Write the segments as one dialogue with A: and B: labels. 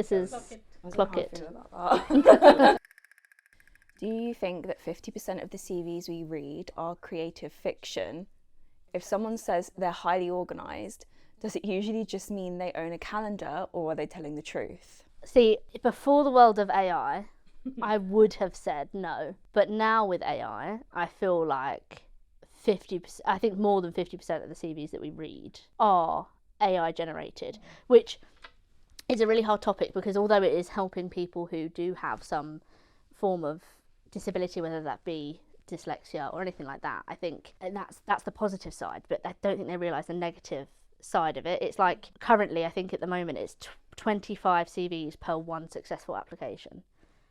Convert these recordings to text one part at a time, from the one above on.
A: This is Clock It.
B: Do you think that 50% of the CVs we read are creative fiction? If someone says they're highly organised, does it usually just mean they own a calendar, or are they telling the truth?
A: See, before the world of AI, I would have said no. But now with AI, I feel like 50%, I think more than 50% of the CVs that we read are AI generated, which is a really hard topic because although it is helping people who do have some form of disability, whether that be dyslexia or anything like that, I think that's the positive side, but I don't think they realise the negative side of it. It's like currently, I think at the moment it's 25 CVs per one successful application.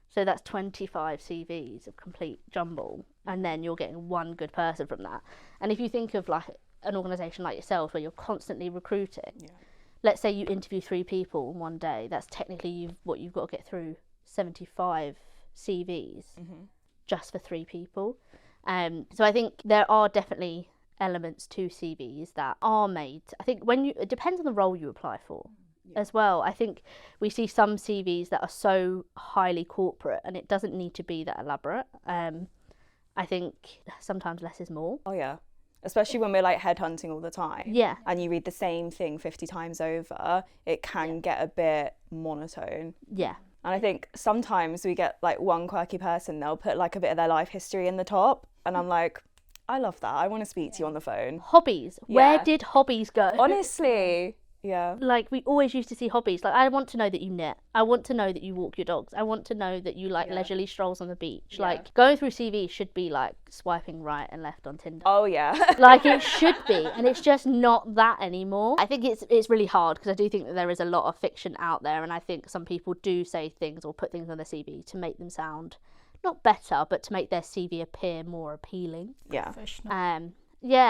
A: So that's 25 CVs of complete jumble, and then you're getting one good person from that. And if you think of like an organisation like yourself where you're constantly recruiting, let's say you interview 3 people in one day, that's technically you've got to get through 75 CVs just for 3 people. So I think there are definitely elements to CVs that are made. I think it depends on the role you apply for as well. I think we see some CVs that are so highly corporate and it doesn't need to be that elaborate. I think sometimes less is more.
B: Oh yeah, especially when we're like headhunting all the time.
A: Yeah.
B: And you read the same thing 50 times over, it can get a bit monotone.
A: Yeah.
B: And I think sometimes we get like one quirky person, they'll put like a bit of their life history in the top, and I'm like, I love that. I want to speak to you on the phone.
A: Hobbies. Where did hobbies go?
B: Honestly, yeah.
A: Like we always used to see hobbies. Like I want to know that you knit. I want to know that you walk your dogs. I want to know that you like leisurely strolls on the beach. Like going through CV should be like swiping right and left on Tinder.
B: Oh yeah.
A: Like it should be, and it's just not that anymore. I think it's really hard because I do think that there is a lot of fiction out there, and I think some people do say things or put things on their CV to make them sound not better, but to make their CV appear more appealing.
B: Yeah.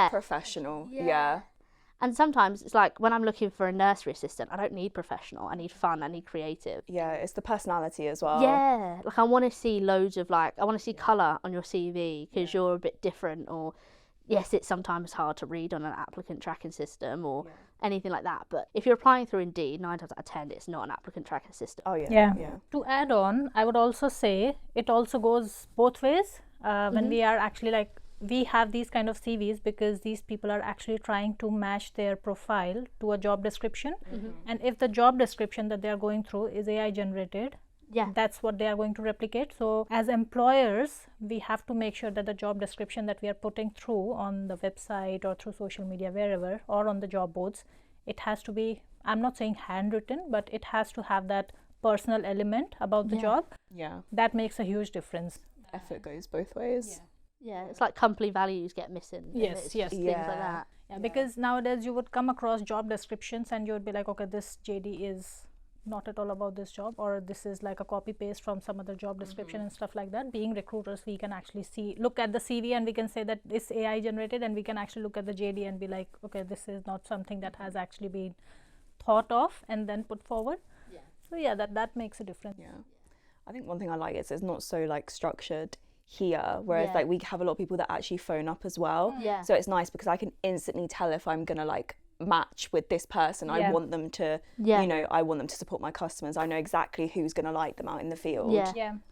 B: Professional. Yeah.
A: And sometimes it's like when I'm looking for a nursery assistant, I don't need professional. I need fun. I need creative.
B: Yeah, it's the personality as well.
A: Yeah, like I want to see loads of I want to see colour on your CV because you're a bit different. Or yes, it's sometimes hard to read on an applicant tracking system or anything like that. But if you're applying through Indeed, 9 times out of 10, it's not an applicant tracking system.
B: Oh yeah.
C: To add on, I would also say it also goes both ways. When we are actually we have these kind of CVs because these people are actually trying to match their profile to a job description. And if the job description that they are going through is AI generated, that's what they are going to replicate. So as employers, we have to make sure that the job description that we are putting through on the website or through social media, wherever, or on the job boards, it has to be, I'm not saying handwritten, but it has to have that personal element about the job.
B: Yeah.
C: That makes a huge difference.
B: Effort goes both ways.
A: Yeah, it's like company values get missing.
C: Yes,
A: It's
C: yes.
A: just things like that.
C: Yeah, because nowadays you would come across job descriptions and you would be like, okay, this JD is not at all about this job, or this is like a copy paste from some other job description and stuff like that. Being recruiters, we can actually look at the CV and we can say that this AI generated, and we can actually look at the JD and be like, okay, this is not something that has actually been thought of and then put forward. So yeah, that makes a difference.
B: Yeah. I think one thing I like is it's not so like structured here, whereas like we have a lot of people that actually phone up as well. So it's nice because I can instantly tell if I'm gonna like match with this person. I want them to I want them to support my customers. I know exactly who's gonna like them out in the field.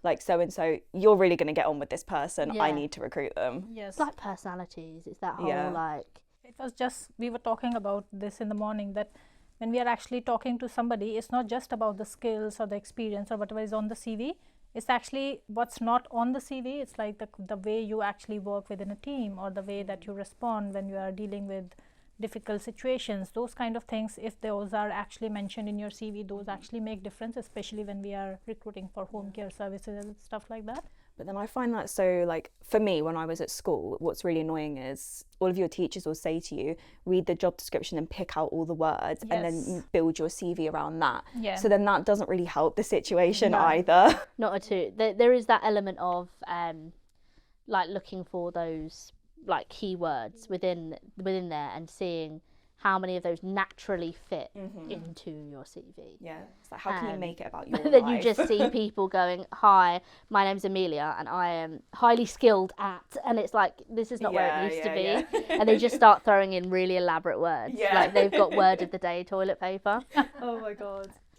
B: Like so and so, you're really gonna get on with this person. I need to recruit them.
A: It's like personalities. It's that whole like
C: it was just, we were talking about this in the morning, that when we are actually talking to somebody, it's not just about the skills or the experience or whatever is on the CV. It's actually what's not on the CV. It's like the way you actually work within a team, or the way that you respond when you are dealing with difficult situations. Those kind of things, if those are actually mentioned in your CV, those actually make difference, especially when we are recruiting for home care services and stuff like that.
B: But then I find that so, like, for me, when I was at school, what's really annoying is all of your teachers will say to you, read the job description and pick out all the words and then build your CV around that. So then that doesn't really help the situation either.
A: Not at all. There is that element of like looking for those like keywords within there and seeing how many of those naturally fit into your CV.
B: Yeah, it's like, how can you make it about your
A: then
B: life?
A: you just see people going, hi, my name's Amelia and I am highly skilled at, and it's like, this is not where it used to be. And they just start throwing in really elaborate words. Like they've got word of the day toilet paper.
B: Oh my God.